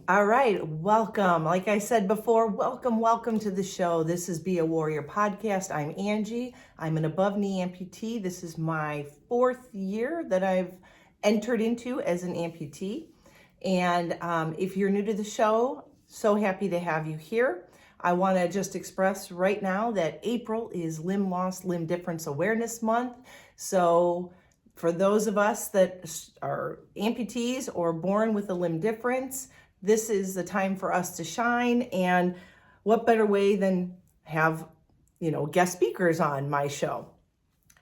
All right, welcome. Like I said before, welcome to the show. This is Be a Warrior podcast. I'm Angie. I'm an above knee amputee. This is my 4th year that I've entered into as an amputee. And if you're new to the show, so happy to have you here. I want to just express right now that April is Limb Loss, Limb Difference Awareness Month. So for those of us that are amputees or born with a limb difference, this is the time for us to shine. And what better way than have, guest speakers on my show?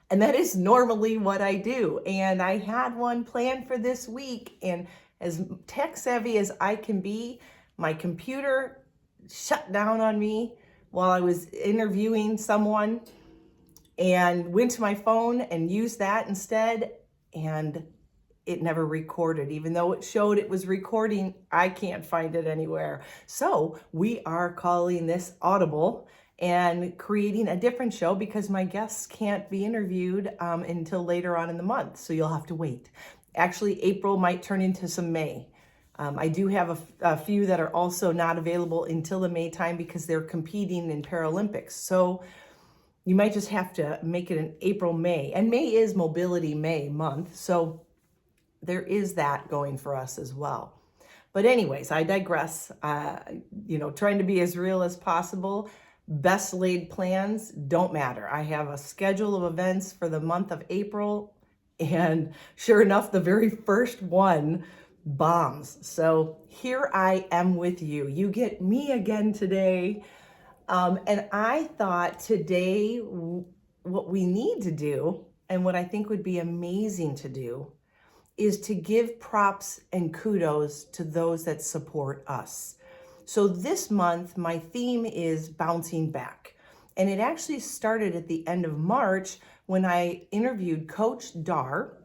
And that is normally what I do. And I had one planned for this week. And as tech savvy as I can be, my computer shut down on me while I was interviewing someone and went to my phone and used that instead. And it never recorded. Even though it showed it was recording, I can't find it anywhere. So we are calling this audible and creating a different show because my guests can't be interviewed until later on in the month. So you'll have to wait. Actually, April might turn into some May. I do have a few that are also not available until the May time because they're competing in Paralympics. So you might just have to make it an April, May. And May is Mobility May month. So there is that going for us as well. But anyways, I digress. Trying to be as real as possible. Best laid plans don't matter. I have a schedule of events for the month of April, and sure enough, the very first one bombs. So here I am with you. You get me again today. And I thought today what we need to do, and what I think would be amazing to do, is to give props and kudos to those that support us. So this month, my theme is bouncing back. And it actually started at the end of March when I interviewed Coach Dar,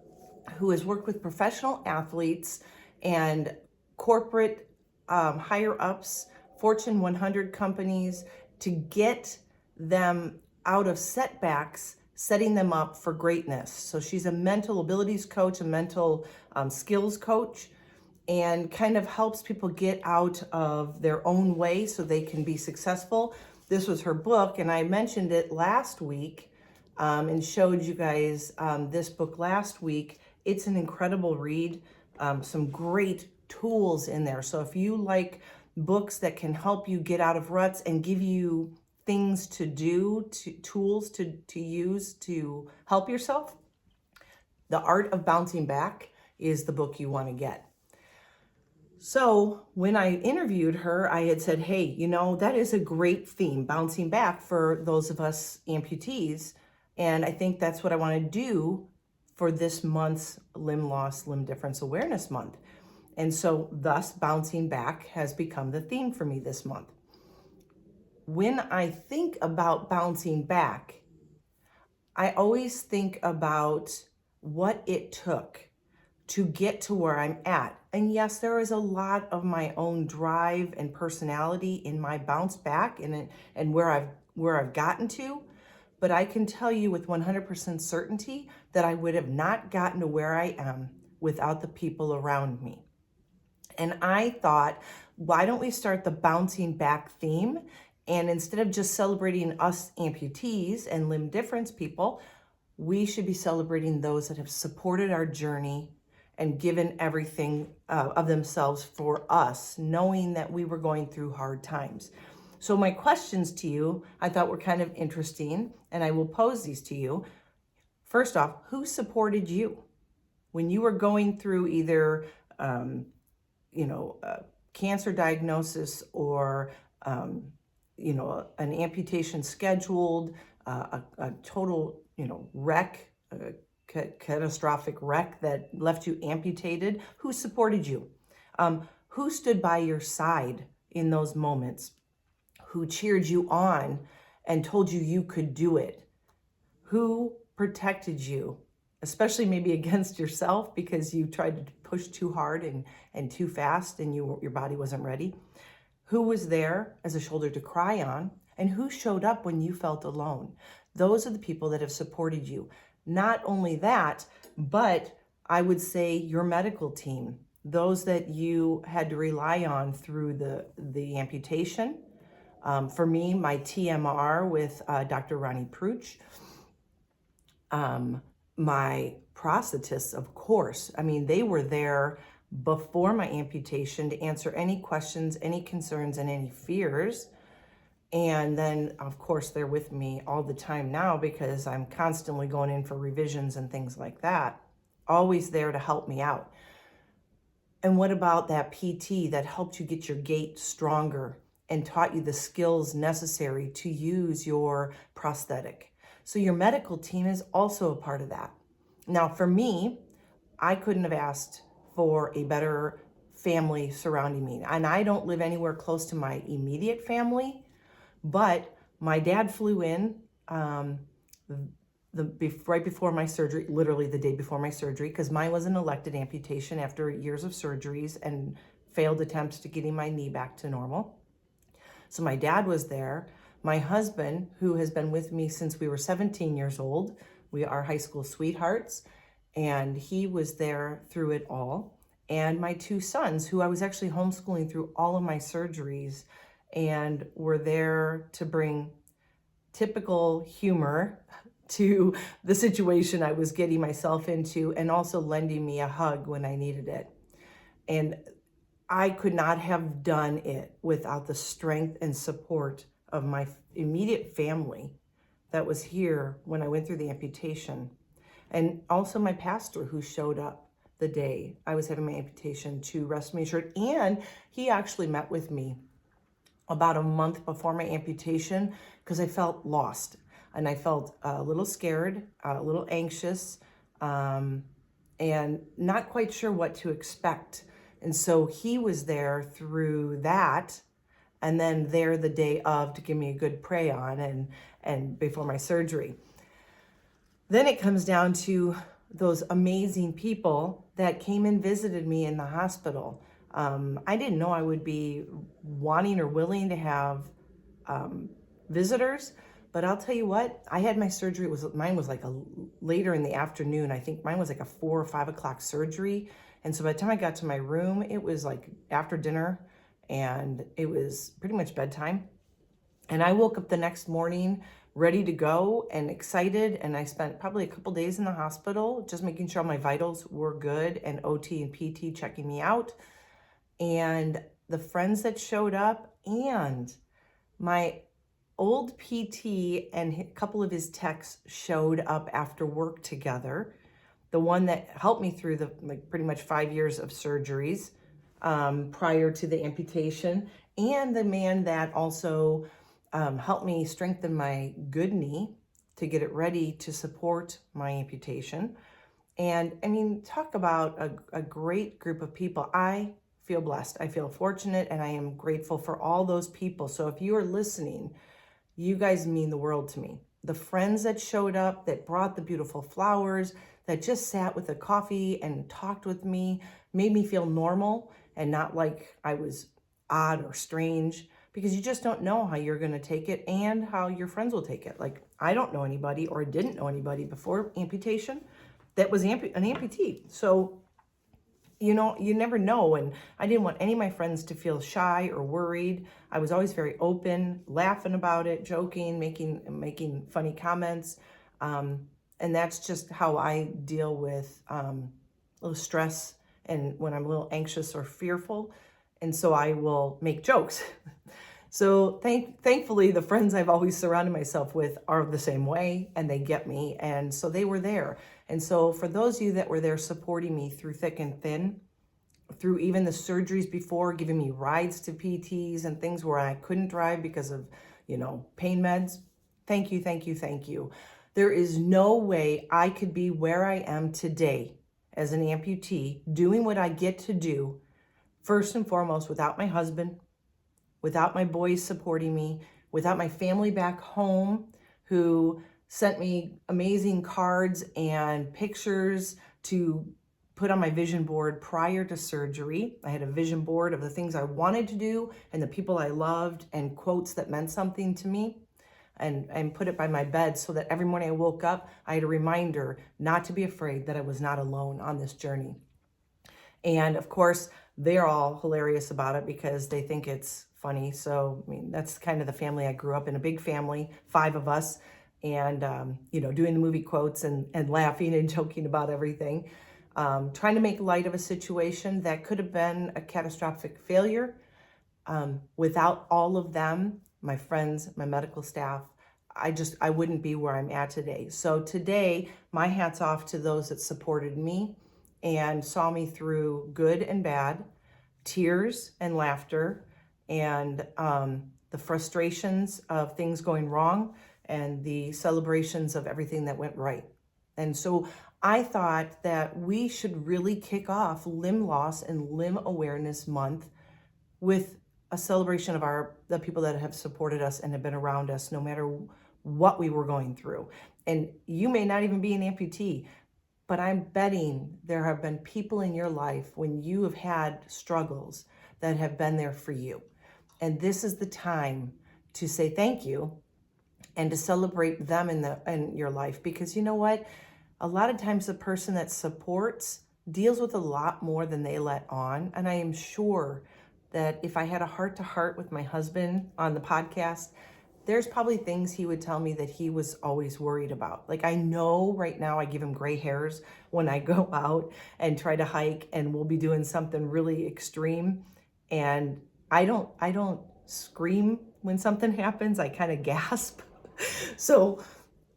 who has worked with professional athletes and corporate higher ups, Fortune 100 companies, to get them out of setbacks, setting them up for greatness. So she's a mental abilities coach, a mental skills coach, and kind of helps people get out of their own way so they can be successful. This was her book, and I mentioned it last week and showed you guys this book last week. It's an incredible read, some great tools in there. So if you like books that can help you get out of ruts and give you things to do, tools to use to help yourself, The Art of Bouncing Back is the book you want to get. So when I interviewed her, I had said, hey, that is a great theme, bouncing back, for those of us amputees. And I think that's what I want to do for this month's Limb Loss, Limb Difference Awareness Month. And so thus bouncing back has become the theme for me this month. When I think about bouncing back, I always think about what it took to get to where I'm at. And yes, there is a lot of my own drive and personality in my bounce back and where I've gotten to, but I can tell you with 100% certainty that I would have not gotten to where I am without the people around me. And I thought, why don't we start the bouncing back theme? And instead of just celebrating us amputees and limb difference people, we should be celebrating those that have supported our journey and given everything of themselves for us, knowing that we were going through hard times. So my questions to you, I thought were kind of interesting, and I will pose these to you. First off, who supported you when you were going through either cancer diagnosis or an amputation scheduled, a total wreck, catastrophic wreck that left you amputated? Who supported you? Who stood by your side in those moments? Who cheered you on and told you you could do it? Who protected you, especially maybe against yourself because you tried to push too hard and too fast and your body wasn't ready? Who was there as a shoulder to cry on? And who showed up when you felt alone? Those are the people that have supported you. Not only that, but I would say your medical team, those that you had to rely on through the amputation. For me, my TMR with Dr. Ronnie Pruch, my prosthetists, of course. I mean, they were there before my amputation to answer any questions, any concerns, and any fears. And then, of course, they're with me all the time now because I'm constantly going in for revisions and things like that. Always there to help me out. And what about that PT that helped you get your gait stronger and taught you the skills necessary to use your prosthetic? So your medical team is also a part of that. Now, for me, I couldn't have asked for a better family surrounding me. And I don't live anywhere close to my immediate family, but my dad flew in right before my surgery, literally the day before my surgery, because mine was an elected amputation after years of surgeries and failed attempts to getting my knee back to normal. So my dad was there. My husband, who has been with me since we were 17 years old, we are high school sweethearts, and he was there through it all. And my two sons, who I was actually homeschooling through all of my surgeries, and were there to bring typical humor to the situation I was getting myself into, and also lending me a hug when I needed it. And I could not have done it without the strength and support of my immediate family that was here when I went through the amputation. And also my pastor, who showed up the day I was having my amputation to rest me assured. And he actually met with me about a month before my amputation because I felt lost and I felt a little scared, a little anxious, and not quite sure what to expect. And so he was there through that, and then there the day of to give me a good pray on and before my surgery. Then it comes down to those amazing people that came and visited me in the hospital. I didn't know I would be wanting or willing to have visitors, but I'll tell you what, I had my surgery, mine was like later in the afternoon. I think mine was like a 4 or 5 o'clock surgery. And so by the time I got to my room, it was like after dinner and it was pretty much bedtime. And I woke up the next morning ready to go and excited. And I spent probably a couple days in the hospital, just making sure my vitals were good and OT and PT checking me out. And the friends that showed up and my old PT and a couple of his techs showed up after work together. The one that helped me through the pretty much 5 years of surgeries prior to the amputation, and the man that also helped me strengthen my good knee to get it ready to support my amputation. And I mean, talk about a great group of people. I feel blessed. I feel fortunate, and I am grateful for all those people. So if you are listening, you guys mean the world to me. The friends that showed up, that brought the beautiful flowers, that just sat with a coffee and talked with me, made me feel normal and not like I was odd or strange, because you just don't know how you're going to take it and how your friends will take it. Like, I don't know anybody or didn't know anybody before amputation that was an amputee. So, you know, you never know. And I didn't want any of my friends to feel shy or worried. I was always very open, laughing about it, joking, making funny comments. And that's just how I deal with a little stress and when I'm a little anxious or fearful. And so I will make jokes. So thankfully, the friends I've always surrounded myself with are the same way, and they get me. And so they were there. And so for those of you that were there supporting me through thick and thin, through even the surgeries before, giving me rides to PTs and things where I couldn't drive because of, pain meds, thank you, thank you, thank you. There is no way I could be where I am today as an amputee, doing what I get to do, first and foremost, without my husband, without my boys supporting me, without my family back home who sent me amazing cards and pictures to put on my vision board prior to surgery. I had a vision board of the things I wanted to do and the people I loved and quotes that meant something to me, and put it by my bed so that every morning I woke up, I had a reminder not to be afraid, that I was not alone on this journey. And of course, they're all hilarious about it because they think it's funny. So, I mean, that's kind of the family I grew up in, a big family, 5 of us, and, doing the movie quotes and laughing and joking about everything, trying to make light of a situation that could have been a catastrophic failure. Without all of them, my friends, my medical staff, I wouldn't be where I'm at today. So today, my hat's off to those that supported me and saw me through good and bad, tears and laughter, and the frustrations of things going wrong and the celebrations of everything that went right. And so I thought that we should really kick off Limb Loss and Limb Awareness Month with a celebration of the people that have supported us and have been around us no matter what we were going through. And you may not even be an amputee, but I'm betting there have been people in your life when you have had struggles that have been there for you. And this is the time to say thank you and to celebrate them in your life, because you know what? A lot of times the person that supports deals with a lot more than they let on. And I am sure that if I had a heart-to-heart with my husband on the podcast, there's probably things he would tell me that he was always worried about. Like, I know right now I give him gray hairs when I go out and try to hike, and we'll be doing something really extreme. And I don't scream when something happens. I kind of gasp. So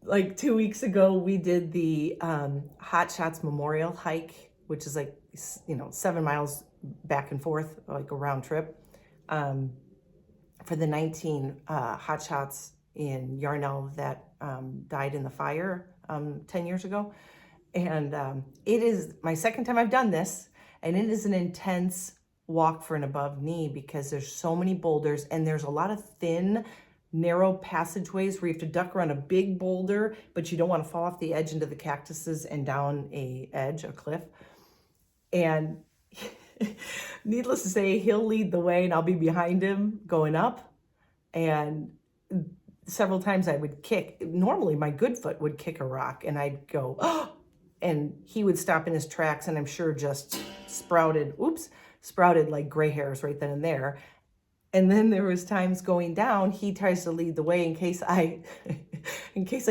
like 2 weeks ago, we did the Hot Shots Memorial hike, which is like, 7 miles back and forth, like a round trip, for the 19 Hot Shots in Yarnell that died in the fire 10 years ago. And it is my second time I've done this, and it is an intense walk for an above knee because there's so many boulders and there's a lot of thin, narrow passageways where you have to duck around a big boulder, but you don't want to fall off the edge into the cactuses and down a cliff. And needless to say, he'll lead the way and I'll be behind him going up. And several times I would kick. Normally my good foot would kick a rock and I'd go, oh, and he would stop in his tracks, and I'm sure just sprouted like gray hairs right then and there. And then there was times going down, he tries to lead the way in case I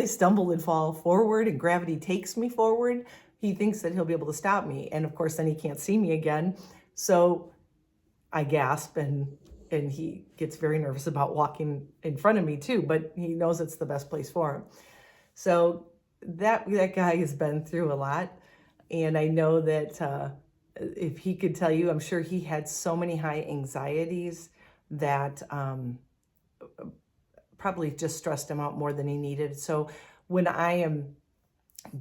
stumble and fall forward and gravity takes me forward. He thinks that he'll be able to stop me. And of course, then he can't see me again. So I gasp, and he gets very nervous about walking in front of me too, but he knows it's the best place for him. So that guy has been through a lot. And I know that if he could tell you, I'm sure he had so many high anxieties that probably just stressed him out more than he needed. So when I am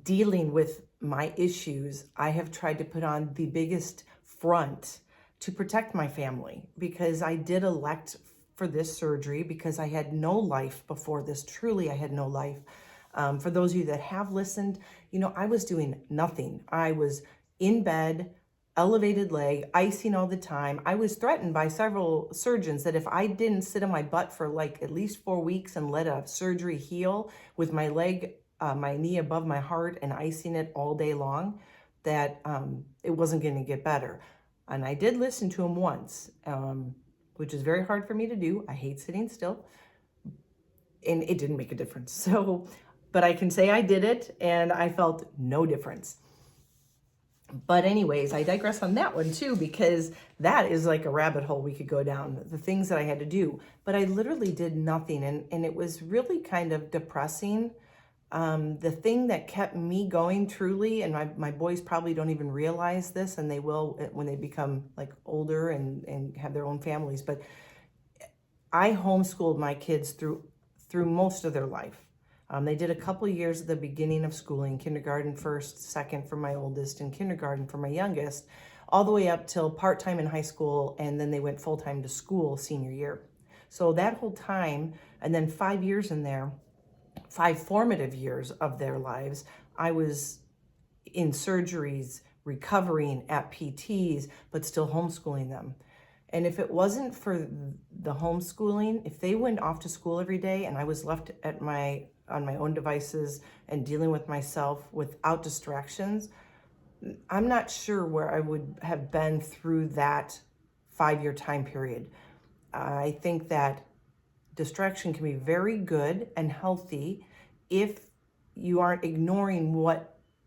dealing with my issues, I have tried to put on the biggest front to protect my family, because I did elect for this surgery because I had no life before this. Truly, I had no life. For those of you that have listened, I was doing nothing. I was in bed, elevated leg, icing all the time. I was threatened by several surgeons that if I didn't sit on my butt for like at least 4 weeks and let a surgery heal with my leg, my knee above my heart and icing it all day long, that it wasn't going to get better. And I did listen to him once, which is very hard for me to do. I hate sitting still, and it didn't make a difference. So, but I can say I did it and I felt no difference. But anyways, I digress on that one too, because that is like a rabbit hole we could go down, the things that I had to do. But I literally did nothing, and it was really kind of depressing. The thing that kept me going truly, and my boys probably don't even realize this, and they will when they become like older and have their own families, but I homeschooled my kids through most of their life. They did a couple of years at the beginning of schooling, kindergarten first, second for my oldest, and kindergarten for my youngest, all the way up till part-time in high school, and then they went full-time to school senior year. So that whole time, and then 5 years in there, 5 formative years of their lives, I was in surgeries, recovering at PTs, but still homeschooling them. And if it wasn't for the homeschooling, if they went off to school every day and I was left on my own devices and dealing with myself without distractions, I'm not sure where I would have been through that 5-year time period. I think that distraction can be very good and healthy if you aren't ignoring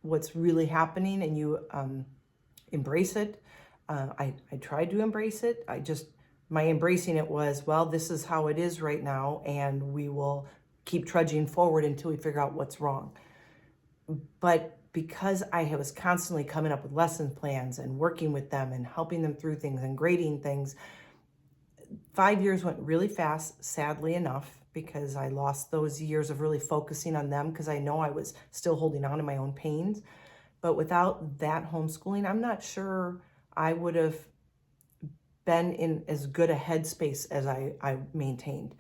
what's really happening and you embrace it. I tried to embrace it. My embracing it was, well, this is how it is right now, and we will keep trudging forward until we figure out what's wrong. But because I was constantly coming up with lesson plans and working with them and helping them through things and grading things, 5 years went really fast, sadly enough, because I lost those years of really focusing on them because I know I was still holding on to my own pains. But without that homeschooling, I'm not sure I would have been in as good a headspace as I maintained.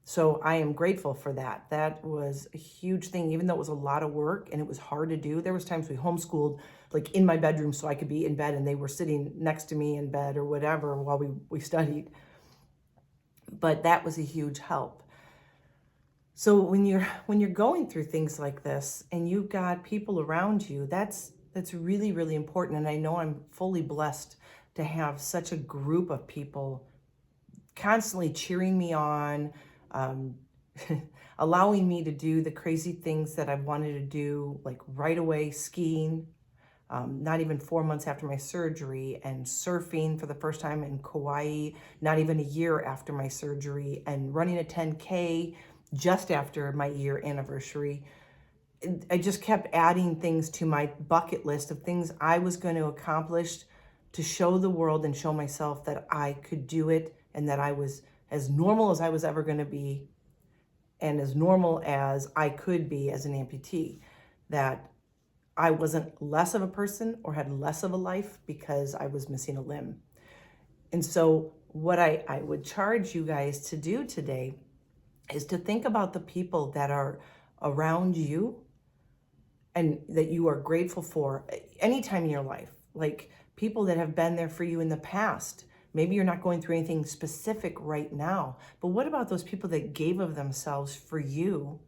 So I am grateful for that. That was a huge thing, even though it was a lot of work and it was hard to do. There was times we homeschooled like in my bedroom so I could be in bed and they were sitting next to me in bed or whatever while we studied. But that was a huge help. So when you're going through things like this and you've got people around you, that's really, really important. And I know I'm fully blessed to have such a group of people constantly cheering me on, allowing me to do the crazy things that I've wanted to do, like right away skiing, not even 4 months after my surgery, and surfing for the first time in Kauai, not even a year after my surgery, and running a 10K just after my year anniversary. I just kept adding things to my bucket list of things I was going to accomplish to show the world and show myself that I could do it and that I was as normal as I was ever going to be and as normal as I could be as an amputee, that I wasn't less of a person or had less of a life because I was missing a limb. And so what I would charge you guys to do today is to think about the people that are around you and that you are grateful for anytime in your life, like people that have been there for you in the past. Maybe you're not going through anything specific right now, but what about those people that gave of themselves for you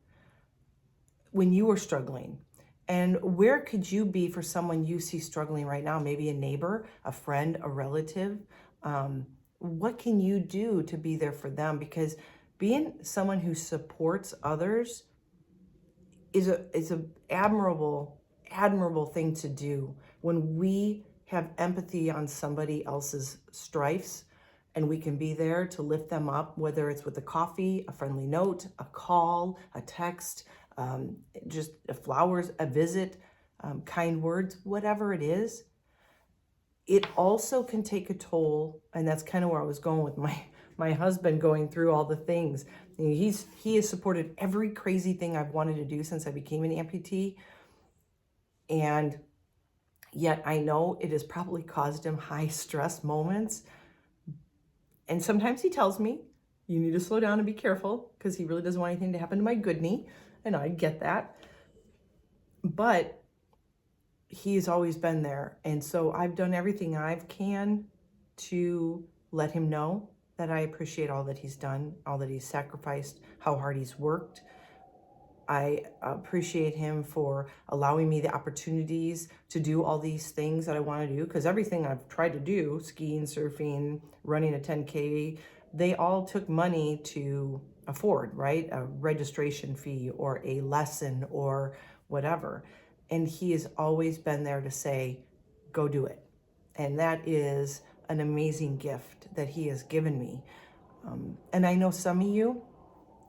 when you were struggling? And where could you be for someone you see struggling right now? Maybe a neighbor, a friend, a relative. What can you do to be there for them? Because being someone who supports others is a admirable thing to do. When we have empathy on somebody else's strifes and we can be there to lift them up, whether it's with a coffee, a friendly note, a call, a text, just flowers, a visit, kind words, whatever it is, it also can take a toll. And that's kind of where I was going with my husband going through all the things. He has supported every crazy thing I've wanted to do since I became an amputee. And yet I know it has probably caused him high stress moments. And sometimes he tells me, you need to slow down and be careful, because he really doesn't want anything to happen to my good knee. And I get that. But he's always been there. And so I've done everything I can to let him know that I appreciate all that he's done, all that he's sacrificed, how hard he's worked. I appreciate him for allowing me the opportunities to do all these things that I want to do, because everything I've tried to do, skiing, surfing, running a 10K, they all took money to afford, right? A registration fee or a lesson or whatever. And he has always been there to say, go do it. And that is an amazing gift that he has given me. And I know some of you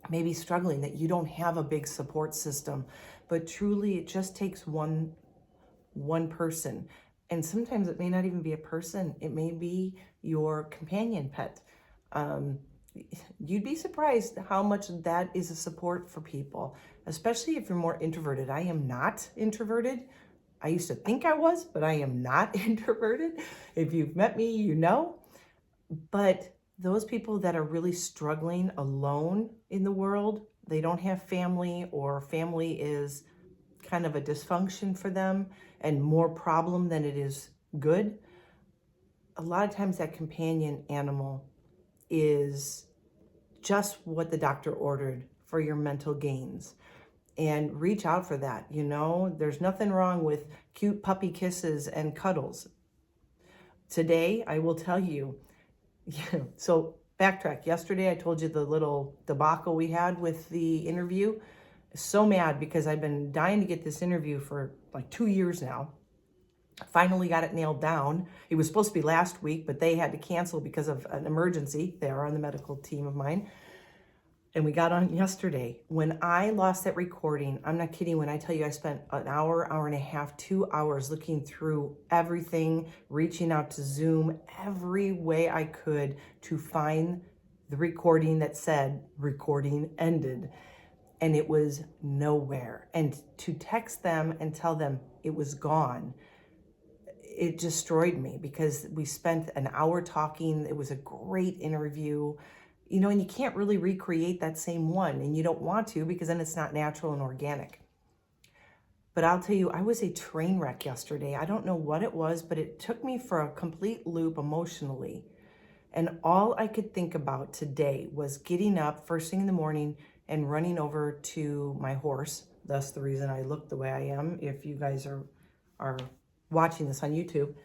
may be struggling, that you don't have a big support system, but truly it just takes one person. And sometimes it may not even be a person. It may be your companion pet. You'd be surprised how much that is a support for people, especially if you're more introverted. I am not introverted. I used to think I was, but I am not introverted. If you've met me, you know. But those people that are really struggling alone in the world, they don't have family, or family is kind of a dysfunction for them and more problem than it is good. A lot of times that companion animal is just what the doctor ordered for your mental gains. and reach out for that. There's nothing wrong with cute puppy kisses and cuddles. Today, I will tell you, so backtrack. Yesterday, I told you the little debacle we had with the interview. So mad because I've been dying to get this interview for like 2 years now. Finally got it nailed down. It was supposed to be last week, but they had to cancel because of an emergency. They are on the medical team of mine. And we got on yesterday. When I lost that recording, I'm not kidding when I tell you I spent an hour, hour and a half, 2 hours looking through everything, reaching out to Zoom every way I could to find the recording that said recording ended. And it was nowhere. And to text them and tell them it was gone, it destroyed me because we spent an hour talking. It was a great interview. And you can't really recreate that same one, and you don't want to because then it's not natural and organic. But I'll tell you, I was a train wreck yesterday. I don't know what it was, but it took me for a complete loop emotionally. And all I could think about today was getting up first thing in the morning and running over to my horse. That's the reason I look the way I am, if you guys are watching this on YouTube,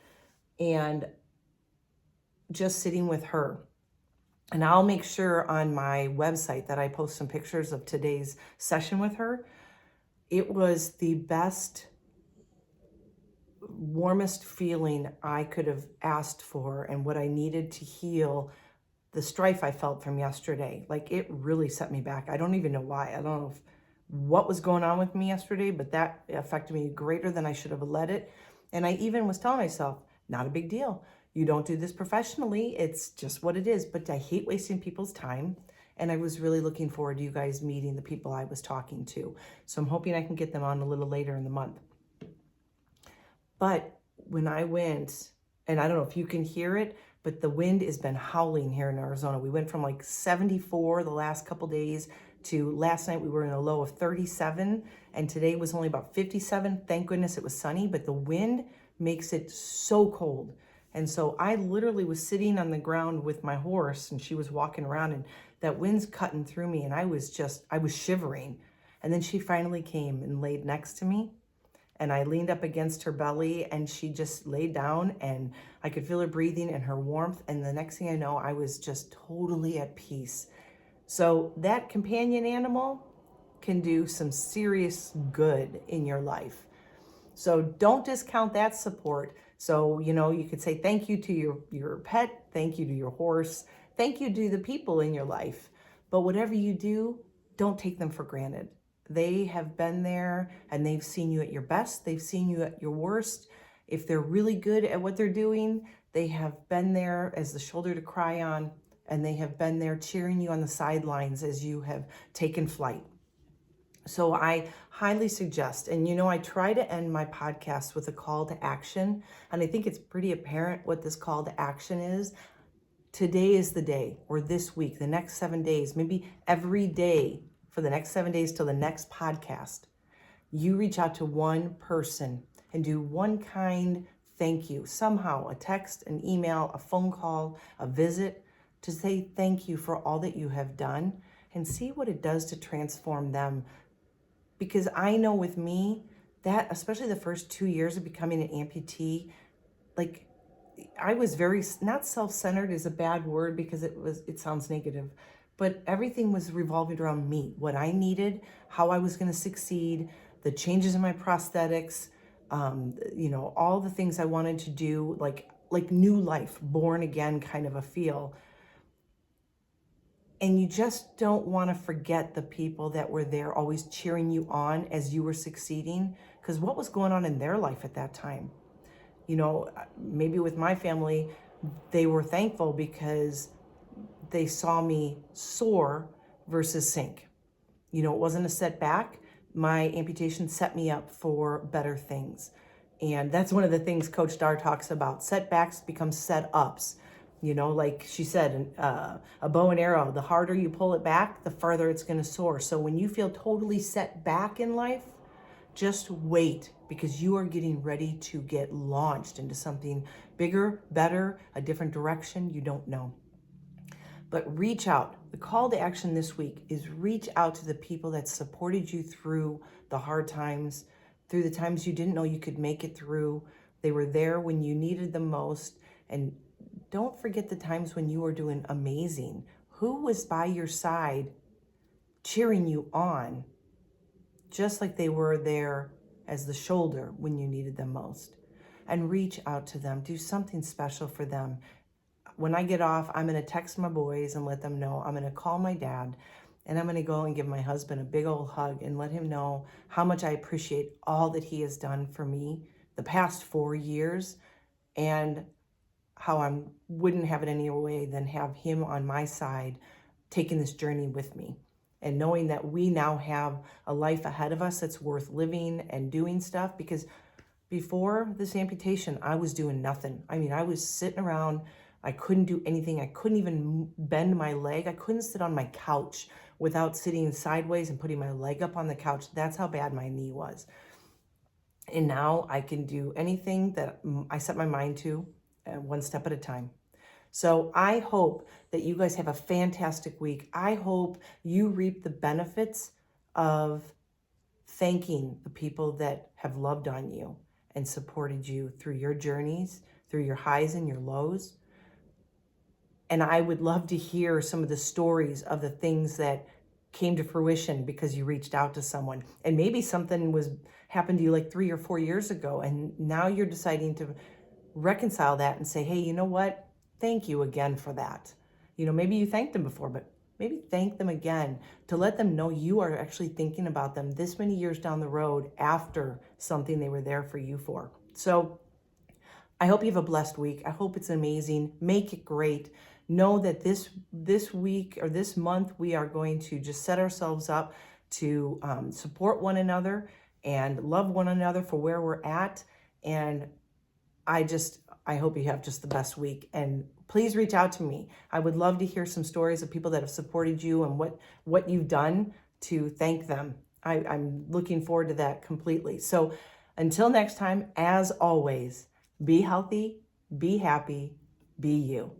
and just sitting with her. And I'll make sure on my website that I post some pictures of today's session with her. It was the best, warmest feeling I could have asked for and what I needed to heal the strife I felt from yesterday. Like, it really set me back. I don't even know why. I don't know what was going on with me yesterday, but that affected me greater than I should have let it. And I even was telling myself, not a big deal. You don't do this professionally. It's just what it is. But I hate wasting people's time. And I was really looking forward to you guys meeting the people I was talking to. So I'm hoping I can get them on a little later in the month. But when I went, and I don't know if you can hear it, but the wind has been howling here in Arizona. We went from like 74 the last couple days to last night we were in a low of 37. And today was only about 57. Thank goodness it was sunny, but the wind makes it so cold. And so I literally was sitting on the ground with my horse and she was walking around and that wind's cutting through me and I was shivering. And then she finally came and laid next to me and I leaned up against her belly and she just laid down and I could feel her breathing and her warmth. And the next thing I know, I was just totally at peace. So that companion animal can do some serious good in your life. So don't discount that support. So, you could say thank you to your pet, thank you to your horse, thank you to the people in your life. But whatever you do, don't take them for granted. They have been there and they've seen you at your best. They've seen you at your worst. If they're really good at what they're doing, they have been there as the shoulder to cry on, and they have been there cheering you on the sidelines as you have taken flight. So I highly suggest, and I try to end my podcast with a call to action, and I think it's pretty apparent what this call to action is. Today is the day, or this week, the next 7 days, maybe every day for the next 7 days till the next podcast, you reach out to one person and do one kind thank you, somehow, a text, an email, a phone call, a visit, to say thank you for all that you have done and see what it does to transform them. Because I know with me, that especially the first 2 years of becoming an amputee, like I was very, not self-centered is a bad word because it sounds negative, but everything was revolving around me, what I needed, how I was going to succeed, the changes in my prosthetics, all the things I wanted to do, like new life, born again kind of a feel. And you just don't want to forget the people that were there always cheering you on as you were succeeding, because what was going on in their life at that time? Maybe with my family, they were thankful because they saw me soar versus sink. It wasn't a setback. My amputation set me up for better things. And that's one of the things Coach Dar talks about. Setbacks become set-ups. Like she said, a bow and arrow, the harder you pull it back, the farther it's going to soar. So when you feel totally set back in life, just wait, because you are getting ready to get launched into something bigger, better, a different direction you don't know. But reach out. The call to action this week is reach out to the people that supported you through the hard times, through the times you didn't know you could make it through. They were there when you needed them most. And don't forget the times when you were doing amazing. Who was by your side cheering you on, just like they were there as the shoulder when you needed them most? And reach out to them. Do something special for them. When I get off, I'm going to text my boys and let them know. I'm going to call my dad, and I'm going to go and give my husband a big old hug and let him know how much I appreciate all that he has done for me the past 4 years, and how I wouldn't have it any way than have him on my side taking this journey with me. And knowing that we now have a life ahead of us that's worth living and doing stuff, because before this amputation, I was doing nothing. I mean, I was sitting around. I couldn't do anything. I couldn't even bend my leg. I couldn't sit on my couch without sitting sideways and putting my leg up on the couch. That's how bad my knee was. And now I can do anything that I set my mind to, one step at a time. So I hope that you guys have a fantastic week. I hope you reap the benefits of thanking the people that have loved on you and supported you through your journeys, through your highs and your lows. And I would love to hear some of the stories of the things that came to fruition because you reached out to someone. And maybe something happened to you like 3 or 4 years ago, and now you're deciding to reconcile that and say, hey, you know what? Thank you again for that. Maybe you thanked them before, but maybe thank them again to let them know you are actually thinking about them this many years down the road after something they were there for you for. So I hope you have a blessed week. I hope it's amazing. Make it great. Know that this week or this month, we are going to just set ourselves up to support one another and love one another for where we're at. And I hope you have just the best week. And please reach out to me. I would love to hear some stories of people that have supported you and what you've done to thank them. I'm looking forward to that completely. So until next time, as always, be healthy, be happy, be you.